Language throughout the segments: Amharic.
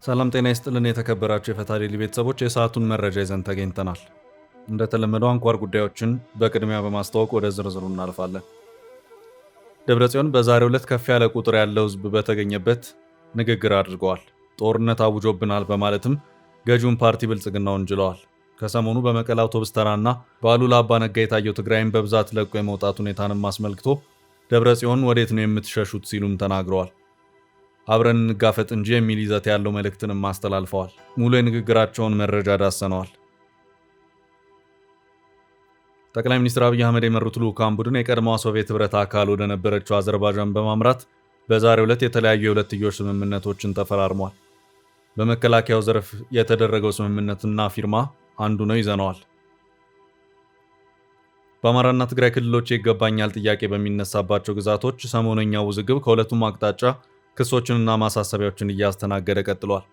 ሰላም ጤና ይስጥልን የተከበራችሁ የፈታ ዴይሊ ቤተሰቦች የሰዓቱን መረጃ ይዘን ተገኝተናል። እንደተለመደው አንኳር ጉዳዮችን በቅድሚያ በማስተዋወቅ ወደ ዝርዝሩ እናልፋለን። ደብረጽዮን በዛሬው ዕለት ከፍ ያለ ቁጥር ያለው ሕዝብ በተገኘበት ንግግር አድርገዋል። ጦርነት አውጆብናል በማለትም ገዢውን ፓርቲ ብልጽግና ወንጅለዋል። ከሰሞኑ በመቀለ አውቶቡስ ተራና በአሉላ አባ ነጋ የታየው ትግራይን በብዛት ለቆ የመውጣት ሁኔታንም አስመልክቶ ደብረጽዮን ወዴት ነው የምትሸሹት ሲሉም ተናግረዋል። አብረን እንጋፈጥ እንጂ የሚል ይዘት ያለው መልእክትንም አስተላልፈዋል። ሙሉ የንግግራቸውን መረጃ ዳሰነዋል። ጠቅላይ ሚኒስትር አብይ አህመድ የመሩት ልዑካን ቡድን የቀድሞዋ ሶቪየት ህብረት አካል ወደ ነበረችው አዘርባይጃን በማምራት በዛሬው ዕለት የተለያዩ የሁለትዮሽ ስምምነቶችን ተፈራርሟል። በመከላከያው ዘርፍ የተደረገው ስምምነትና ፊርማ አንዱ ነው ይዘነዋል። በአማራና ትግራይ ክልሎች ይገባኛል ጥያቄ በሚነሳባቸው ግዛቶች ሰሞነኛው ውዝግብ ከሁለቱም አቅጣጫ ክሶችንና ማሳሰቢያዎችን እያስተናገደ ቀጥሏል።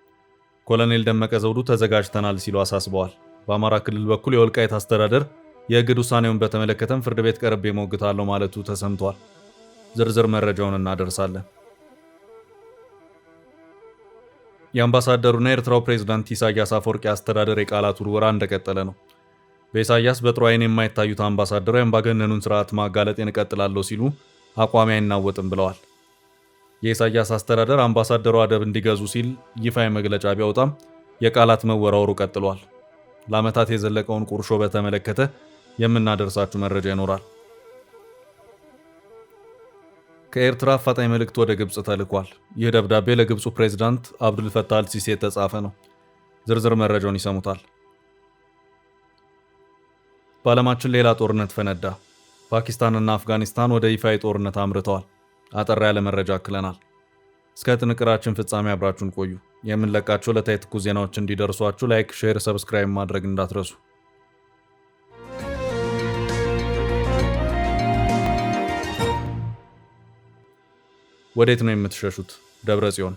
ኮሎኔል ደመቀ ዘውዱ ተዘጋጅተናል ሲሉ አሳስበዋል። በአማራ ክልል በኩል የወልቃይት አስተዳደር የእግድ ውሳኔውን በተመለከተም ፍርድ ቤት ቀርቤ ሞግታለሁ ማለቱ ተሰምቷል። ዝርዝር መረጃውን እናደርሳለን። የአምባሳደሩና የኤርትራው ፕሬዝዳንት ኢሳያስ አፈወርቂ አስተዳደር የቃላት ውርወራ እንደቀጠለ ነው። በኢሳያስ በጥሩ ዓይን የማይታዩት አምባሳደሩ የአምባገነኑን ስርዓት ማጋለጤን እቀጥላለሁ ሲሉ አቋሚ አይናወጥም ብለዋል። የኢሳያስ አስተዳደር አምባሳደሩ አደብ እንዲገዙ ሲል ይፋዊ መግለጫ ቢያወጣም የቃላት መወራወሩ ቀጥሏል። ለዓመታት የዘለቀውን ቁርሾ በተመለከተ የምናደርሳችሁ መረጃ ይኖራል። ከኤርትራ አፋጣኝ መልእክት ወደ ግብጽ ተልኳል። ይህ ደብዳቤ ለግብፁ ፕሬዝዳንት አብዱልፈታህ አልሲሲ የተጻፈ ነው። ዝርዝር መረጃውን ይሰሙታል። በዓለማችን ሌላ ጦርነት ፈነዳ። ፓኪስታንና አፍጋኒስታን ወደ ይፋዊ ጦርነት አምርተዋል። አጠር ያለ መረጃ አክለናል። እስከ ጥንቅራችን ፍጻሜ አብራችሁን ቆዩ። የምንለቃቸው ዕለታዊ ትኩስ ዜናዎች እንዲደርሷችሁ ላይክ፣ ሼር፣ ሰብስክራይብ ማድረግ እንዳትረሱ። ወዴት ነው የምትሸሹት? ደብረጽዮን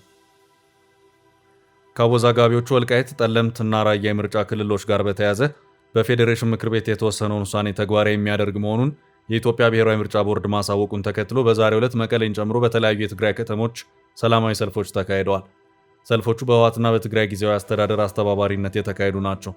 ከአወዛጋቢዎቹ ወልቃይት፣ ጠለምት እና ራያ የምርጫ ክልሎች ጋር በተያያዘ በፌዴሬሽን ምክር ቤት የተወሰነውን ውሳኔ ተግባራዊ የሚያደርግ መሆኑን የኢትዮጵያ ብሔራዊ ምርጫ ቦርድ ማሳወቁን ተከትሎ በዛሬው ዕለት መቀሌን ጨምሮ በተለያዩ የትግራይ ከተሞች ሰላማዊ ሰልፎች ተካሂደዋል። ሰልፎቹ በህወሓትና በትግራይ ጊዜያዊ አስተዳደር አስተባባሪነት የተካሄዱ ናቸው።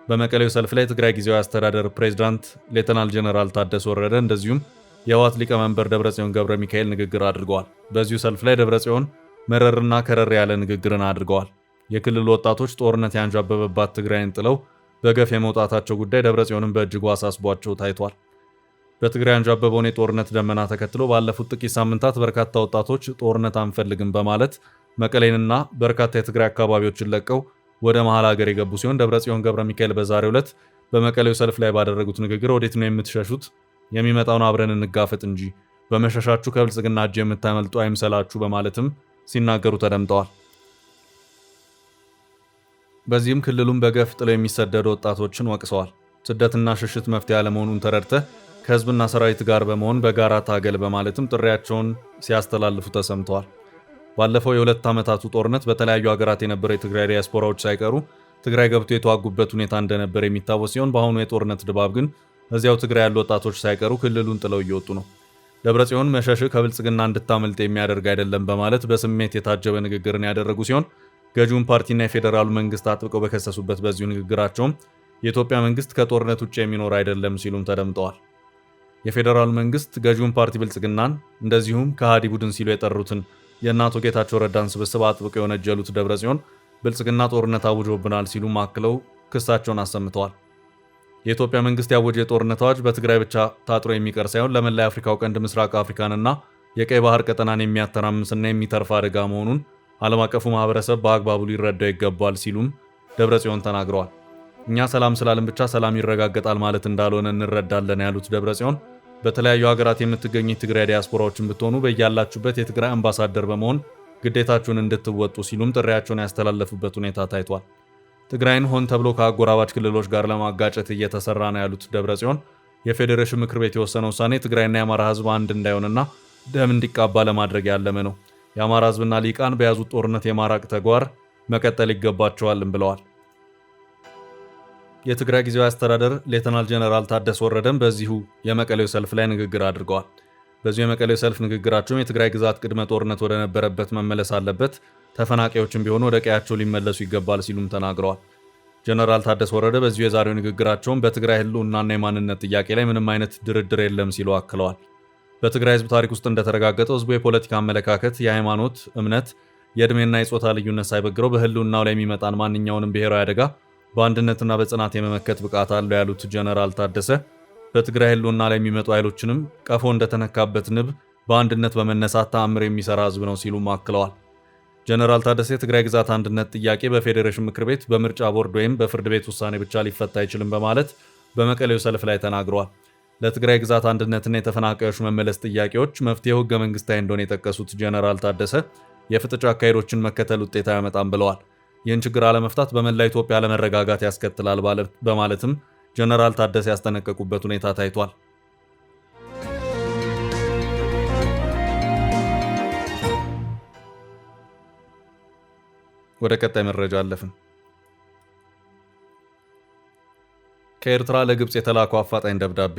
በመቀሌው ሰልፍ ላይ የትግራይ ጊዜያዊ አስተዳደር ፕሬዝዳንት ሌተናል ጄኔራል ታደሰ ወረደ እንደዚሁም የህወሓት ሊቀመንበር ደብረጽዮን ገብረ ሚካኤል ንግግር አድርገዋል። በዚሁ ሰልፍ ላይ ደብረጽዮን መረርና ከረር ያለ ንግግርን አድርገዋል። የክልሉ ወጣቶች ጦርነት ያንዣበበባት ትግራይን ጥለው በገፍ የመውጣታቸው ጉዳይ ደብረጽዮንን በእጅጉ አሳስቧቸው ታይቷል። በትግራይ አንዣበበውን የጦርነት ደመና ተከትሎ ባለፉት ጥቂት ሳምንታት በርካታ ወጣቶች ጦርነት አንፈልግም በማለት መቀሌንና በርካታ የትግራይ አካባቢዎችን ለቀው ወደ መሃል ሀገር የገቡ ሲሆን ደብረጽዮን ገብረ ሚካኤል በዛሬው ዕለት በመቀሌው ሰልፍ ላይ ባደረጉት ንግግር ወዴት ነው የምትሸሹት? የሚመጣውን አብረን እንጋፈጥ እንጂ በመሸሻችሁ ከብልጽግና እጅ የምታመልጡ አይምሰላችሁ በማለትም ሲናገሩ ተደምጠዋል። በዚህም ክልሉን በገፍ ጥለው የሚሰደዱ ወጣቶችን ወቅሰዋል። ስደትና ሽሽት መፍትሄ አለመሆኑን ተረድተህ ከህዝብና ሰራዊት ጋር በመሆን በጋራ ታገል በማለትም ጥሪያቸውን ሲያስተላልፉ ተሰምተዋል። ባለፈው የሁለት ዓመታቱ ጦርነት በተለያዩ ሀገራት የነበሩ የትግራይ ዲያስፖራዎች ሳይቀሩ ትግራይ ገብቶ የተዋጉበት ሁኔታ እንደነበር የሚታወስ ሲሆን በአሁኑ የጦርነት ድባብ ግን እዚያው ትግራይ ያሉ ወጣቶች ሳይቀሩ ክልሉን ጥለው እየወጡ ነው። ደብረጽዮን መሸሽህ ከብልጽግና እንድታመልጥ የሚያደርግ አይደለም በማለት በስሜት የታጀበ ንግግርን ያደረጉ ሲሆን ገዢውን ፓርቲና የፌዴራሉ መንግስት አጥብቀው በከሰሱበት በዚሁ ንግግራቸውም የኢትዮጵያ መንግስት ከጦርነት ውጭ የሚኖር አይደለም ሲሉም ተደምጠዋል። የፌዴራሉ መንግስት ገዢውን ፓርቲ ብልጽግናን እንደዚሁም ከሃዲ ቡድን ሲሉ የጠሩትን የአቶ ጌታቸው ረዳን ስብስብ አጥብቀው የወነጀሉት ደብረጽዮን ብልጽግና ጦርነት አውጆብናል ሲሉ አክለው ክሳቸውን አሰምተዋል። የኢትዮጵያ መንግስት ያወጀው የጦርነት አዋጅ በትግራይ ብቻ ታጥሮ የሚቀር ሳይሆን ለመላ የአፍሪካው ቀንድ ምስራቅ አፍሪካንና የቀይ ባህር ቀጠናን የሚያተራምስና የሚተርፍ አደጋ መሆኑን ዓለም አቀፉ ማህበረሰብ በአግባቡ ሊረዳው ይገባል ሲሉም ደብረጽዮን ተናግረዋል። እኛ ሰላም ስላልን ብቻ ሰላም ይረጋገጣል ማለት እንዳልሆነ እንረዳለን ያሉት ደብረጽዮን በተለያዩ ሀገራት የምትገኙ የትግራይ ዲያስፖራዎችን ብትሆኑ በያላችሁበት የትግራይ አምባሳደር በመሆን ግዴታችሁን እንድትወጡ ሲሉም ጥሪያቸውን ያስተላለፉበት ሁኔታ ታይቷል። ትግራይን ሆን ተብሎ ከአጎራባች ክልሎች ጋር ለማጋጨት እየተሰራ ነው ያሉት ደብረጽዮን የፌዴሬሽን ምክር ቤት የወሰነው ውሳኔ ትግራይና የአማራ ህዝብ አንድ እንዳይሆንና ደም እንዲቃባ ለማድረግ ያለመ ነው። የአማራ ህዝብና ሊቃን በያዙት ጦርነት የማራቅ ተግባር መቀጠል ይገባቸዋልም ብለዋል። የትግራይ ጊዜያዊ አስተዳደር ሌተናል ጀነራል ታደሰ ወረደም በዚሁ የመቀሌው ሰልፍ ላይ ንግግር አድርገዋል። በዚሁ የመቀሌው ሰልፍ ንግግራቸውም የትግራይ ግዛት ቅድመ ጦርነት ወደ ነበረበት መመለስ አለበት፣ ተፈናቃዮችም ቢሆኑ ወደ ቀያቸው ሊመለሱ ይገባል ሲሉም ተናግረዋል። ጀነራል ታደሰ ወረደ በዚሁ የዛሬው ንግግራቸውም በትግራይ ህልውናና የማንነት ጥያቄ ላይ ምንም አይነት ድርድር የለም ሲሉ አክለዋል። በትግራይ ህዝብ ታሪክ ውስጥ እንደተረጋገጠው ህዝቡ የፖለቲካ አመለካከት፣ የሃይማኖት፣ እምነት፣ የዕድሜና የጾታ ልዩነት ሳይበግረው በህልውናው ላይ የሚመጣን ማንኛውንም ብሔራዊ አደጋ በአንድነትና በጽናት የመመከት ብቃት አለው ያሉት ጀነራል ታደሰ በትግራይ ህልውና ላይ የሚመጡ ኃይሎችንም ቀፎ እንደተነካበት ንብ በአንድነት በመነሳት ተአምር የሚሰራ ህዝብ ነው ሲሉም አክለዋል። ጀነራል ታደሰ የትግራይ ግዛት አንድነት ጥያቄ በፌዴሬሽን ምክር ቤት፣ በምርጫ ቦርድ ወይም በፍርድ ቤት ውሳኔ ብቻ ሊፈታ አይችልም በማለት በመቀሌው ሰልፍ ላይ ተናግረዋል። ለትግራይ ግዛት አንድነትና የተፈናቃዮች መመለስ ጥያቄዎች መፍትሄው ህገ መንግስታዊ እንደሆነ የጠቀሱት ጀነራል ታደሰ የፍጥጫ አካሄዶችን መከተል ውጤት አያመጣም ብለዋል። ይህን ችግር አለመፍታት በመላ ኢትዮጵያ አለመረጋጋት ያስከትላል በማለትም ጀነራል ታደሰ ያስጠነቀቁበት ሁኔታ ታይቷል። ወደ ቀጣይ መረጃ አለፍን። ከኤርትራ ለግብጽ የተላከው አፋጣኝ ደብዳቤ።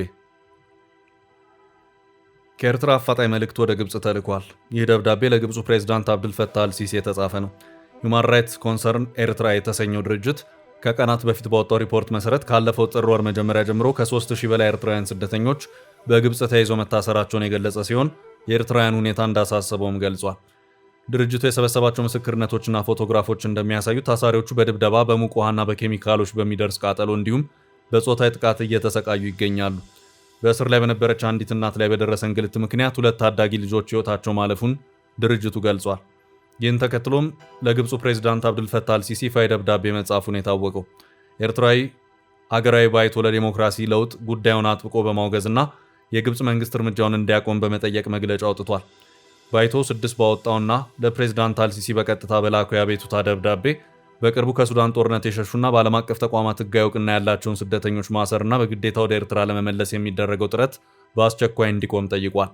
ከኤርትራ አፋጣኝ መልእክት ወደ ግብጽ ተልኳል። ይህ ደብዳቤ ለግብፁ ፕሬዝዳንት አብዱልፈታህ አልሲሲ የተጻፈ ነው። ሁማን ራይትስ ኮንሰርን ኤርትራ የተሰኘው ድርጅት ከቀናት በፊት ባወጣው ሪፖርት መሰረት ካለፈው ጥር ወር መጀመሪያ ጀምሮ ከ3000 በላይ ኤርትራውያን ስደተኞች በግብጽ ተይዘው መታሰራቸውን የገለጸ ሲሆን የኤርትራውያን ሁኔታ እንዳሳሰበውም ገልጿል። ድርጅቱ የሰበሰባቸው ምስክርነቶችና ፎቶግራፎች እንደሚያሳዩ ታሳሪዎቹ በድብደባ፣ በሙቅ ውሃና በኬሚካሎች በሚደርስ ቃጠሎ እንዲሁም በጾታዊ ጥቃት እየተሰቃዩ ይገኛሉ። በእስር ላይ በነበረች አንዲት እናት ላይ በደረሰ እንግልት ምክንያት 2 ታዳጊ ልጆች ሕይወታቸው ማለፉን ድርጅቱ ገልጿል። ይህን ተከትሎም ለግብፁ ፕሬዝዳንት አብዱልፈታህ አልሲሲ ይፋዊ ደብዳቤ መጻፉን የታወቀው ኤርትራዊ አገራዊ ባይቶ ለዲሞክራሲ ለውጥ ጉዳዩን አጥብቆ በማውገዝና የግብፅ መንግስት እርምጃውን እንዲያቆም በመጠየቅ መግለጫ አውጥቷል። ባይቶ 6 ባወጣውና ለፕሬዝዳንት አልሲሲ በቀጥታ በላከው የአቤቱታ ደብዳቤ በቅርቡ ከሱዳን ጦርነት የሸሹና በዓለም አቀፍ ተቋማት ህጋዊ እውቅና ያላቸውን ስደተኞች ማሰርና በግዴታ ወደ ኤርትራ ለመመለስ የሚደረገው ጥረት በአስቸኳይ እንዲቆም ጠይቋል።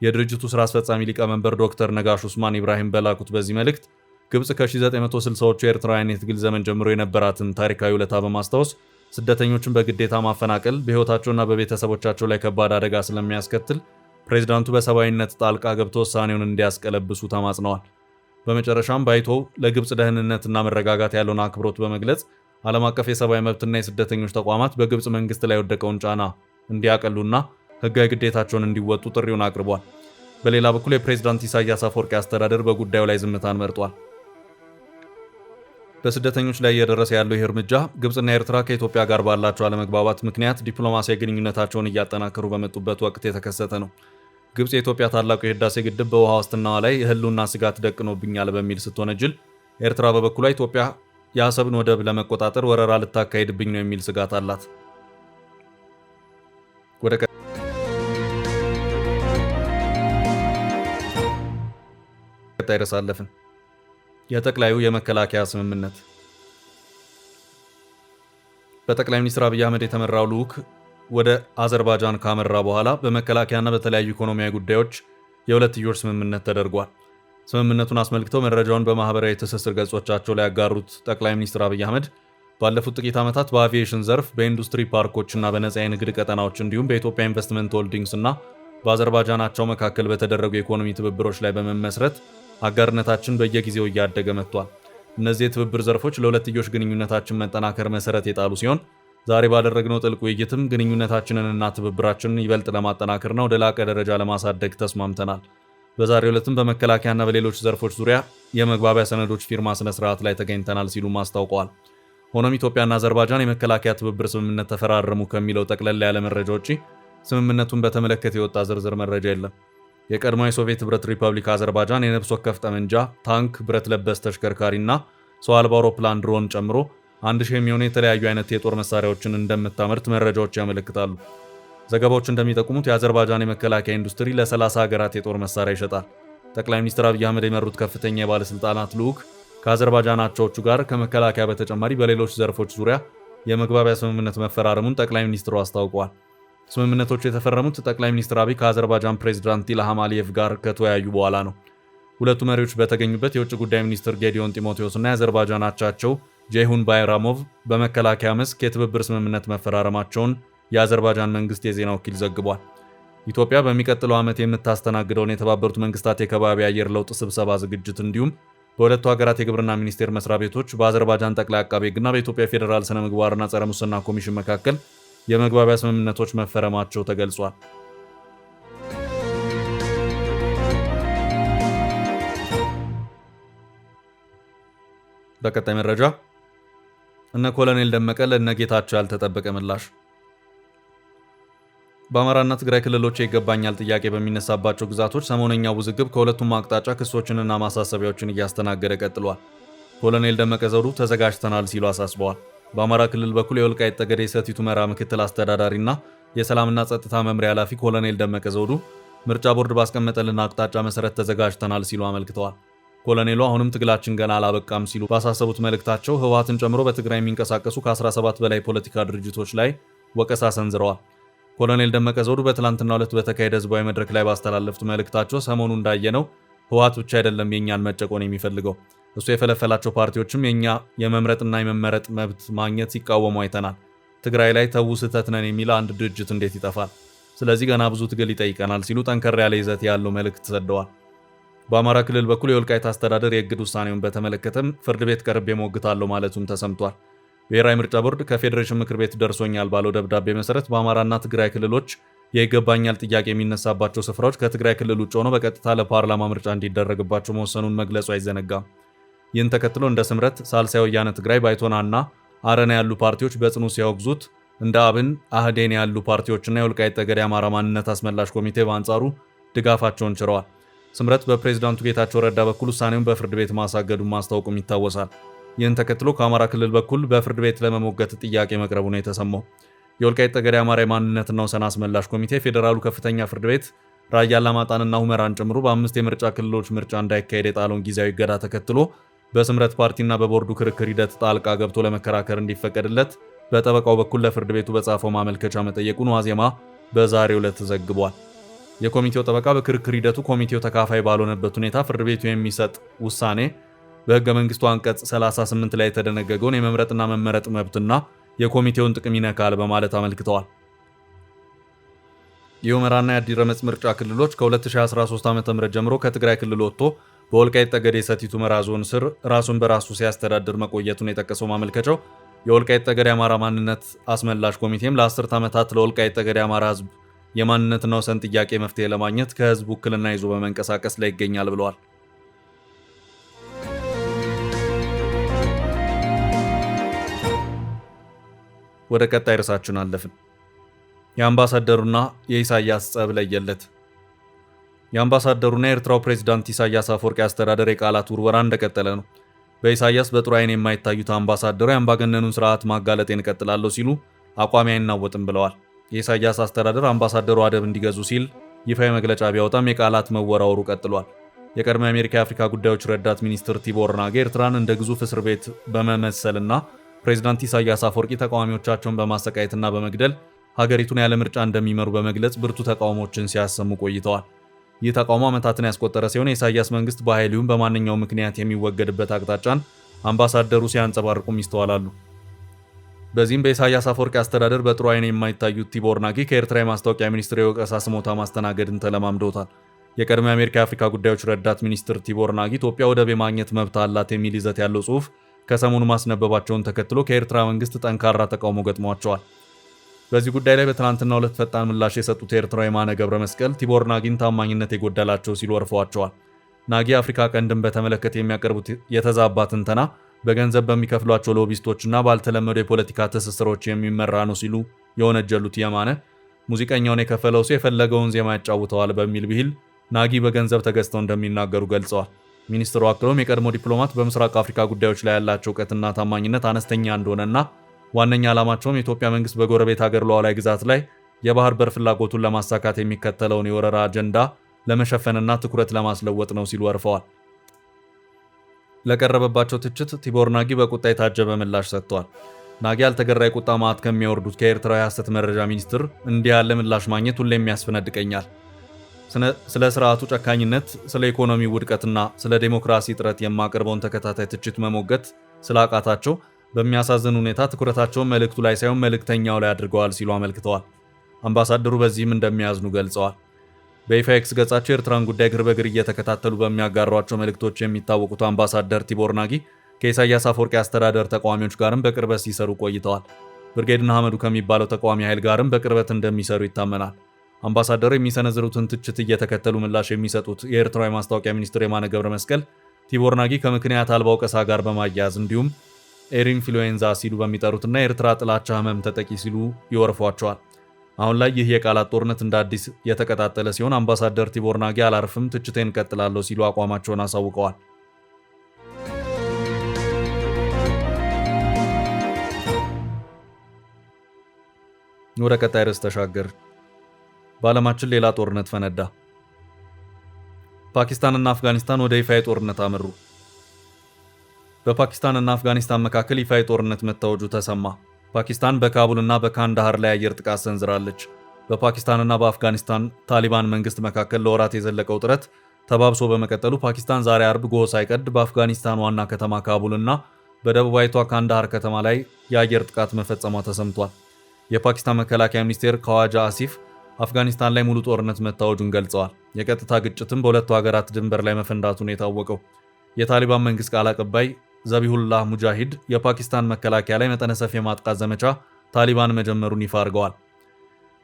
የድርጅቱ ስራ አስፈጻሚ ሊቀመንበር ዶክተር ነጋሽ ኡስማን ኢብራሂም በላኩት በዚህ መልእክት ግብጽ ከ1960ዎቹ የኤርትራውያን የትግል ዘመን ጀምሮ የነበራትን ታሪካዊ ውለታ በማስታወስ ስደተኞችን በግዴታ ማፈናቀል በህይወታቸውና በቤተሰቦቻቸው ላይ ከባድ አደጋ ስለሚያስከትል ፕሬዝዳንቱ በሰብአዊነት ጣልቃ ገብቶ ውሳኔውን እንዲያስቀለብሱ ተማጽነዋል። በመጨረሻም ባይቶ ለግብጽ ደህንነትና መረጋጋት ያለውን አክብሮት በመግለጽ ዓለም አቀፍ የሰብአዊ መብትና የስደተኞች ተቋማት በግብጽ መንግስት ላይ የወደቀውን ጫና እንዲያቀሉና ህጋዊ ግዴታቸውን እንዲወጡ ጥሪውን አቅርቧል። በሌላ በኩል የፕሬዝዳንት ኢሳያስ አፈወርቂ አስተዳደር በጉዳዩ ላይ ዝምታን መርጧል። በስደተኞች ላይ እየደረሰ ያለው ይህ እርምጃ ግብጽና ኤርትራ ከኢትዮጵያ ጋር ባላቸው አለመግባባት ምክንያት ዲፕሎማሲያዊ ግንኙነታቸውን እያጠናከሩ በመጡበት ወቅት የተከሰተ ነው። ግብጽ የኢትዮጵያ ታላቁ የህዳሴ ግድብ በውሃ ዋስትናዋ ላይ የህልውና ስጋት ደቅኖብኛል በሚል ስትወነጅል፣ ኤርትራ በበኩሏ ኢትዮጵያ የአሰብን ወደብ ለመቆጣጠር ወረራ ልታካሄድብኝ ነው የሚል ስጋት አላት። ወደ ቀጣይ ርዕስ አለፍን። የጠቅላዩ የመከላከያ ስምምነት። በጠቅላይ ሚኒስትር አብይ አህመድ የተመራው ልዑክ ወደ አዘርባይጃን ካመራ በኋላ በመከላከያና በተለያዩ ኢኮኖሚያዊ ጉዳዮች የሁለትዮሽ ስምምነት ተደርጓል። ስምምነቱን አስመልክተው መረጃውን በማህበራዊ ትስስር ገጾቻቸው ላይ ያጋሩት ጠቅላይ ሚኒስትር አብይ አህመድ ባለፉት ጥቂት ዓመታት በአቪዬሽን ዘርፍ፣ በኢንዱስትሪ ፓርኮችና በነፃ የንግድ ቀጠናዎች እንዲሁም በኢትዮጵያ ኢንቨስትመንት ሆልዲንግስ እና በአዘርባይጃናቸው መካከል በተደረጉ የኢኮኖሚ ትብብሮች ላይ በመመስረት አጋርነታችን በየጊዜው እያደገ መጥቷል። እነዚህ የትብብር ዘርፎች ለሁለትዮሽ ግንኙነታችን መጠናከር መሰረት የጣሉ ሲሆን ዛሬ ባደረግነው ጥልቅ ውይይትም ግንኙነታችንንና ትብብራችንን ይበልጥ ለማጠናከርና ወደ ላቀ ደረጃ ለማሳደግ ተስማምተናል። በዛሬው ዕለትም በመከላከያና በሌሎች ዘርፎች ዙሪያ የመግባቢያ ሰነዶች ፊርማ ስነ ስርዓት ላይ ተገኝተናል ሲሉም አስታውቀዋል። ሆኖም ኢትዮጵያና አዘርባይጃን የመከላከያ ትብብር ስምምነት ተፈራረሙ ከሚለው ጠቅለል ያለ መረጃ ውጪ ስምምነቱን በተመለከተ የወጣ ዝርዝር መረጃ የለም። የቀድሞ የሶቪየት ህብረት ሪፐብሊክ አዘርባይጃን የነፍስ ወከፍ ጠመንጃ፣ ታንክ፣ ብረት ለበስ ተሽከርካሪና ሰው አልባ አውሮፕላን ድሮን ጨምሮ 1000 የሚሆኑ የተለያዩ አይነት የጦር መሳሪያዎችን እንደምታመርት መረጃዎች ያመለክታሉ። ዘገባዎች እንደሚጠቁሙት የአዘርባይጃን የመከላከያ ኢንዱስትሪ ለ30 ሀገራት የጦር መሳሪያ ይሸጣል። ጠቅላይ ሚኒስትር አብይ አህመድ የመሩት ከፍተኛ የባለስልጣናት ልዑክ ከአዘርባይጃን አቻዎቹ ጋር ከመከላከያ በተጨማሪ በሌሎች ዘርፎች ዙሪያ የመግባቢያ ስምምነት መፈራረሙን ጠቅላይ ሚኒስትሩ አስታውቀዋል። ስምምነቶቹ የተፈረሙት ጠቅላይ ሚኒስትር አብይ ከአዘርባይጃን ፕሬዝዳንት ኢልሃም አሊየቭ ጋር ከተወያዩ በኋላ ነው። ሁለቱ መሪዎች በተገኙበት የውጭ ጉዳይ ሚኒስትር ጌዲዮን ጢሞቴዎስ እና የአዘርባይጃን አቻቸው ጄሁን ባይራሞቭ በመከላከያ መስክ የትብብር ስምምነት መፈራረማቸውን የአዘርባይጃን መንግስት የዜና ወኪል ዘግቧል። ኢትዮጵያ በሚቀጥለው ዓመት የምታስተናግደውን የተባበሩት መንግስታት የከባቢ አየር ለውጥ ስብሰባ ዝግጅት እንዲሁም በሁለቱ ሀገራት የግብርና ሚኒስቴር መስሪያ ቤቶች በአዘርባይጃን ጠቅላይ አቃቤ ሕግና በኢትዮጵያ ፌዴራል ስነ ምግባርና ጸረ ሙስና ኮሚሽን መካከል የመግባቢያ ስምምነቶች መፈረማቸው ተገልጿል። በቀጣይ መረጃ እነ ኮሎኔል ደመቀ ለእነ ጌታቸው ያልተጠበቀ ምላሽ። በአማራና ትግራይ ክልሎች ይገባኛል ጥያቄ በሚነሳባቸው ግዛቶች ሰሞነኛው ውዝግብ ከሁለቱም አቅጣጫ ክሶችንና ማሳሰቢያዎችን እያስተናገደ ቀጥሏል። ኮሎኔል ደመቀ ዘውዱ ተዘጋጅተናል ሲሉ አሳስበዋል። በአማራ ክልል በኩል የወልቃይት ጠገዴ ሰቲት ሁመራ ምክትል አስተዳዳሪና የሰላምና ጸጥታ መምሪያ ኃላፊ ኮሎኔል ደመቀ ዘውዱ ምርጫ ቦርድ ባስቀመጠልን አቅጣጫ መሰረት ተዘጋጅተናል ሲሉ አመልክተዋል። ኮሎኔሉ አሁንም ትግላችን ገና አላበቃም ሲሉ ባሳሰቡት መልእክታቸው ህወሓትን ጨምሮ በትግራይ የሚንቀሳቀሱ ከ17 በላይ ፖለቲካ ድርጅቶች ላይ ወቀሳ ሰንዝረዋል። ኮሎኔል ደመቀ ዘውዱ በትላንትናው ዕለት በተካሄደ ህዝባዊ መድረክ ላይ ባስተላለፉት መልእክታቸው ሰሞኑ እንዳየነው ህወሓት ብቻ አይደለም የኛን መጨቆን የሚፈልገው፣ እሱ የፈለፈላቸው ፓርቲዎችም የኛ የመምረጥና የመመረጥ መብት ማግኘት ሲቃወሙ አይተናል። ትግራይ ላይ ተው ስህተት ነን የሚል አንድ ድርጅት እንዴት ይጠፋል? ስለዚህ ገና ብዙ ትግል ይጠይቀናል ሲሉ ጠንከር ያለ ይዘት ያለው መልእክት ሰደዋል። በአማራ ክልል በኩል የወልቃይት አስተዳደር የእግድ ውሳኔውን በተመለከተም ፍርድ ቤት ቀርቤ ሞግታለሁ ማለቱም ተሰምቷል። ብሔራዊ ምርጫ ቦርድ ከፌዴሬሽን ምክር ቤት ደርሶኛል ባለው ደብዳቤ መሰረት በአማራና ትግራይ ክልሎች የይገባኛል ጥያቄ የሚነሳባቸው ስፍራዎች ከትግራይ ክልል ውጭ ሆነው በቀጥታ ለፓርላማ ምርጫ እንዲደረግባቸው መወሰኑን መግለጹ አይዘነጋም። ይህን ተከትሎ እንደ ስምረት፣ ሳልሳይ ወያነ ትግራይ፣ ባይቶናና አረና ያሉ ፓርቲዎች በጽኑ ሲያወግዙት፣ እንደ አብን፣ አህዴን ያሉ ፓርቲዎችና የወልቃይት ጠገዴ የአማራ ማንነት አስመላሽ ኮሚቴ በአንጻሩ ድጋፋቸውን ችረዋል። ስምረት በፕሬዝዳንቱ ጌታቸው ረዳ በኩል ውሳኔውን በፍርድ ቤት ማሳገዱን ማስታወቁም ይታወሳል። ይህን ተከትሎ ከአማራ ክልል በኩል በፍርድ ቤት ለመሞገት ጥያቄ መቅረቡ ነው የተሰማው። የወልቃይት ጠገዴ የአማራ የማንነትና ወሰን አስመላሽ ኮሚቴ ፌዴራሉ ከፍተኛ ፍርድ ቤት ራያ አላማጣንና ሁመራን ጨምሮ በ5 የምርጫ ክልሎች ምርጫ እንዳይካሄድ የጣለውን ጊዜያዊ እገዳ ተከትሎ በስምረት ፓርቲና በቦርዱ ክርክር ሂደት ጣልቃ ገብቶ ለመከራከር እንዲፈቀድለት በጠበቃው በኩል ለፍርድ ቤቱ በጻፈው ማመልከቻ መጠየቁን ዋዜማ በዛሬው ዕለት ዘግቧል። የኮሚቴው ጠበቃ በክርክር ሂደቱ ኮሚቴው ተካፋይ ባልሆነበት ሁኔታ ፍርድ ቤቱ የሚሰጥ ውሳኔ በሕገ መንግስቱ አንቀጽ 38 ላይ የተደነገገውን የመምረጥና መመረጥ መብትና የኮሚቴውን ጥቅም ይነካል በማለት አመልክተዋል። የሁመራና የአዲረመጽ ምርጫ ክልሎች ከ2013 ዓ.ም ጀምሮ ከትግራይ ክልል ወጥቶ በወልቃይት ጠገዴ ሰቲት ሁመራ ዞን ስር ራሱን በራሱ ሲያስተዳድር መቆየቱን የጠቀሰው ማመልከቻው የወልቃይት ጠገዴ አማራ ማንነት አስመላሽ ኮሚቴም ለ10 ዓመታት ለወልቃይት ጠገዴ አማራ ህዝብ የማንነትና ወሰን ጥያቄ መፍትሄ ለማግኘት ከህዝብ ውክልና ይዞ በመንቀሳቀስ ላይ ይገኛል ብለዋል። ወደ ቀጣይ ርዕሳችን አለፍን። የአምባሳደሩና የኢሳያስ ጸብ ለየለት። የአምባሳደሩና የኤርትራው ፕሬዝዳንት ኢሳያስ አፈወርቂ አስተዳደር የቃላት ውርወራ እንደቀጠለ ነው። በኢሳያስ በጥሩ ዓይን የማይታዩት አምባሳደሩ የአምባገነኑን ስርዓት ማጋለጤን እቀጥላለሁ ሲሉ አቋሚ አይናወጥም ብለዋል። የኢሳያስ አስተዳደር አምባሳደሩ አደብ እንዲገዙ ሲል ይፋዊ መግለጫ ቢያወጣም የቃላት መወራወሩ ቀጥሏል። የቀድሞ የአሜሪካ የአፍሪካ ጉዳዮች ረዳት ሚኒስትር ቲቦር ናጌ ኤርትራን እንደ ግዙፍ እስር ቤት በመመሰልና ፕሬዝዳንት ኢሳያስ አፈወርቂ ተቃዋሚዎቻቸውን በማሰቃየትና በመግደል ሀገሪቱን ያለ ምርጫ እንደሚመሩ በመግለጽ ብርቱ ተቃውሞችን ሲያሰሙ ቆይተዋል። ይህ ተቃውሞ ዓመታትን ያስቆጠረ ሲሆን የኢሳያስ መንግስት በኃይሉም በማንኛውም ምክንያት የሚወገድበት አቅጣጫን አምባሳደሩ ሲያንጸባርቁም ይስተዋላሉ። በዚህም በኢሳያስ አፈወርቂ አስተዳደር በጥሩ ዓይን የማይታዩት ቲቦር ናጊ ከኤርትራ የማስታወቂያ ሚኒስትር የወቀሳ ስሞታ ማስተናገድን ተለማምደውታል። የቀድሞ የአሜሪካ የአፍሪካ ጉዳዮች ረዳት ሚኒስትር ቲቦር ናጊ ኢትዮጵያ ወደብ የማግኘት መብት አላት የሚል ይዘት ያለው ጽሑፍ ከሰሞኑ ማስነበባቸውን ተከትሎ ከኤርትራ መንግስት ጠንካራ ተቃውሞ ገጥሟቸዋል። በዚህ ጉዳይ ላይ በትናንትናው ዕለት ፈጣን ምላሽ የሰጡት ኤርትራ የማነ ገብረ መስቀል ቲቦር ናጊን ታማኝነት የጎደላቸው ሲሉ ወርፈዋቸዋል። ናጊ አፍሪካ ቀንድን በተመለከተ የሚያቀርቡት የተዛባ ትንተና በገንዘብ በሚከፍሏቸው ሎቢስቶችና ባልተለመዱ የፖለቲካ ትስስሮች የሚመራ ነው ሲሉ የወነጀሉት የማነ ሙዚቀኛውን የከፈለው ሰው የፈለገውን ዜማ ያጫውተዋል በሚል ብሂል ናጊ በገንዘብ ተገዝተው እንደሚናገሩ ገልጸዋል። ሚኒስትሩ አክለውም የቀድሞ ዲፕሎማት በምስራቅ አፍሪካ ጉዳዮች ላይ ያላቸው እውቀትና ታማኝነት አነስተኛ እንደሆነና ዋነኛ ዓላማቸውም የኢትዮጵያ መንግስት በጎረቤት ሀገር ሉዓላዊ ግዛት ላይ የባህር በር ፍላጎቱን ለማሳካት የሚከተለውን የወረራ አጀንዳ ለመሸፈንና ትኩረት ለማስለወጥ ነው ሲሉ ወርፈዋል። ለቀረበባቸው ትችት ቲቦር ናጊ በቁጣ የታጀበ ምላሽ ሰጥተዋል። ናጊ ያልተገራ የቁጣ ማዕት ከሚያወርዱት ከኤርትራዊ ሐሰት መረጃ ሚኒስትር እንዲህ ያለ ምላሽ ማግኘት ሁሌም ያስፈነድቀኛል። ስለ ስርዓቱ ጨካኝነት፣ ስለ ኢኮኖሚ ውድቀትና ስለ ዴሞክራሲ ጥረት የማቀርበውን ተከታታይ ትችት መሞገት ስላቃታቸው በሚያሳዝን ሁኔታ ትኩረታቸውን መልእክቱ ላይ ሳይሆን መልእክተኛው ላይ አድርገዋል ሲሉ አመልክተዋል። አምባሳደሩ በዚህም እንደሚያዝኑ ገልጸዋል። በይፋ ኤክስ ገጻቸው የኤርትራን ጉዳይ እግር በእግር እየተከታተሉ በሚያጋሯቸው መልእክቶች የሚታወቁት አምባሳደር ቲቦር ናጊ ከኢሳያስ አፈወርቂ አስተዳደር ተቃዋሚዎች ጋርም በቅርበት ሲሰሩ ቆይተዋል። ብርጌድና አህመዱ ከሚባለው ተቃዋሚ ኃይል ጋርም በቅርበት እንደሚሰሩ ይታመናል። አምባሳደሩ የሚሰነዝሩትን ትችት እየተከተሉ ምላሽ የሚሰጡት የኤርትራ የማስታወቂያ ሚኒስትር የማነ ገብረ መስቀል ቲቦር ናጊ ከምክንያት አልባ ወቀሳ ጋር በማያያዝ እንዲሁም ኤር ኢንፍሉዌንዛ ሲሉ በሚጠሩትና የኤርትራ ጥላቻ ህመም ተጠቂ ሲሉ ይወርፏቸዋል። አሁን ላይ ይህ የቃላት ጦርነት እንደ አዲስ የተቀጣጠለ ሲሆን አምባሳደር ቲቦር ናጊ አላርፍም፣ ትችቴን ቀጥላለሁ ሲሉ አቋማቸውን አሳውቀዋል። ወደ ቀጣይ ርዕስ ተሻገር። በዓለማችን ሌላ ጦርነት ፈነዳ። ፓኪስታንና አፍጋኒስታን ወደ ይፋዊ ጦርነት አመሩ። በፓኪስታንና አፍጋኒስታን መካከል ይፋዊ ጦርነት መታወጁ ተሰማ። ፓኪስታን በካቡልና በካንዳሃር ላይ አየር ጥቃት ሰንዝራለች። በፓኪስታንና በአፍጋኒስታን ታሊባን መንግስት መካከል ለወራት የዘለቀው ጥረት ተባብሶ በመቀጠሉ ፓኪስታን ዛሬ አርብ ጎህ ሳይቀድ በአፍጋኒስታን ዋና ከተማ ካቡልና በደቡባዊቷ ካንዳሃር ከተማ ላይ የአየር ጥቃት መፈጸሟ ተሰምቷል። የፓኪስታን መከላከያ ሚኒስቴር ከዋጃ አሲፍ አፍጋኒስታን ላይ ሙሉ ጦርነት መታወጁን ገልጸዋል። የቀጥታ ግጭትም በሁለቱ ሀገራት ድንበር ላይ መፈንዳቱን የታወቀው የታሊባን መንግስት ቃል አቀባይ ዘቢሁላህ ሙጃሂድ የፓኪስታን መከላከያ ላይ መጠነ ሰፊ የማጥቃት ዘመቻ ታሊባን መጀመሩን ይፋ አድርገዋል።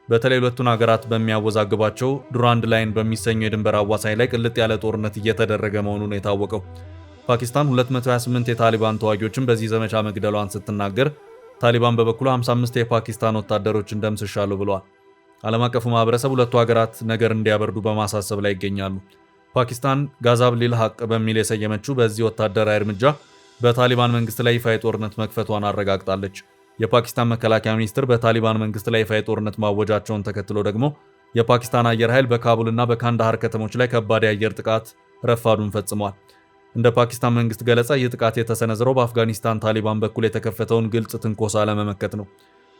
በተለይ ሁለቱን ሀገራት በሚያወዛግባቸው ዱራንድ ላይን በሚሰኘው የድንበር አዋሳኝ ላይ ቅልጥ ያለ ጦርነት እየተደረገ መሆኑን የታወቀው ፓኪስታን 228 የታሊባን ተዋጊዎችን በዚህ ዘመቻ መግደሏን ስትናገር፣ ታሊባን በበኩሉ 55 የፓኪስታን ወታደሮችን ደምስሻለሁ ብለዋል። ዓለም አቀፉ ማህበረሰብ ሁለቱ ሀገራት ነገር እንዲያበርዱ በማሳሰብ ላይ ይገኛሉ። ፓኪስታን ጋዛብ ሊል ሐቅ በሚል የሰየመችው በዚህ ወታደራዊ እርምጃ በታሊባን መንግስት ላይ ይፋዊ ጦርነት መክፈቷን አረጋግጣለች። የፓኪስታን መከላከያ ሚኒስትር በታሊባን መንግስት ላይ ይፋዊ ጦርነት ማወጃቸውን ተከትሎ ደግሞ የፓኪስታን አየር ኃይል በካቡልና በካንዳሃር ከተሞች ላይ ከባድ የአየር ጥቃት ረፋዱን ፈጽሟል። እንደ ፓኪስታን መንግስት ገለጻ ይህ ጥቃት የተሰነዘረው በአፍጋኒስታን ታሊባን በኩል የተከፈተውን ግልጽ ትንኮሳ ለመመከት ነው።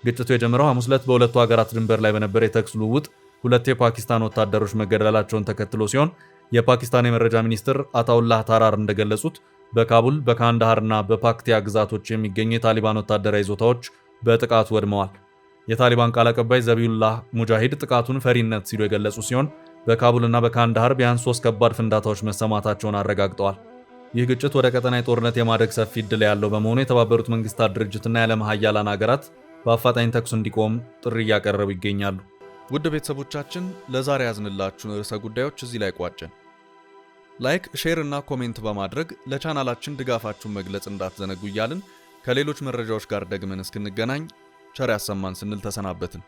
ግጭቱ የጀመረው ሐሙስ ዕለት በሁለቱ ሀገራት ድንበር ላይ በነበረ የተኩስ ልውውጥ ሁለት የፓኪስታን ወታደሮች መገደላቸውን ተከትሎ ሲሆን የፓኪስታን የመረጃ ሚኒስትር አታውላህ ታራር እንደገለጹት በካቡል በካንዳሃርና በፓክቲያ ግዛቶች የሚገኙ የታሊባን ወታደራዊ ይዞታዎች በጥቃቱ ወድመዋል። የታሊባን ቃል አቀባይ ዘቢሁላህ ሙጃሂድ ጥቃቱን ፈሪነት ሲሉ የገለጹ ሲሆን በካቡልና በካንዳሃር ቢያንስ 3 ከባድ ፍንዳታዎች መሰማታቸውን አረጋግጠዋል። ይህ ግጭት ወደ ቀጠና ጦርነት የማደግ ሰፊ ዕድል ያለው በመሆኑ የተባበሩት መንግስታት ድርጅትና የዓለም ሀያላን ሀገራት በአፋጣኝ ተኩስ እንዲቆም ጥሪ እያቀረቡ ይገኛሉ። ውድ ቤተሰቦቻችን ለዛሬ ያዝንላችሁን ርዕሰ ጉዳዮች እዚህ ላይ ቋጨን። ላይክ፣ ሼር እና ኮሜንት በማድረግ ለቻናላችን ድጋፋችሁን መግለጽ እንዳትዘነጉ እያልን ከሌሎች መረጃዎች ጋር ደግመን እስክንገናኝ ቸር ያሰማን ስንል ተሰናበትን።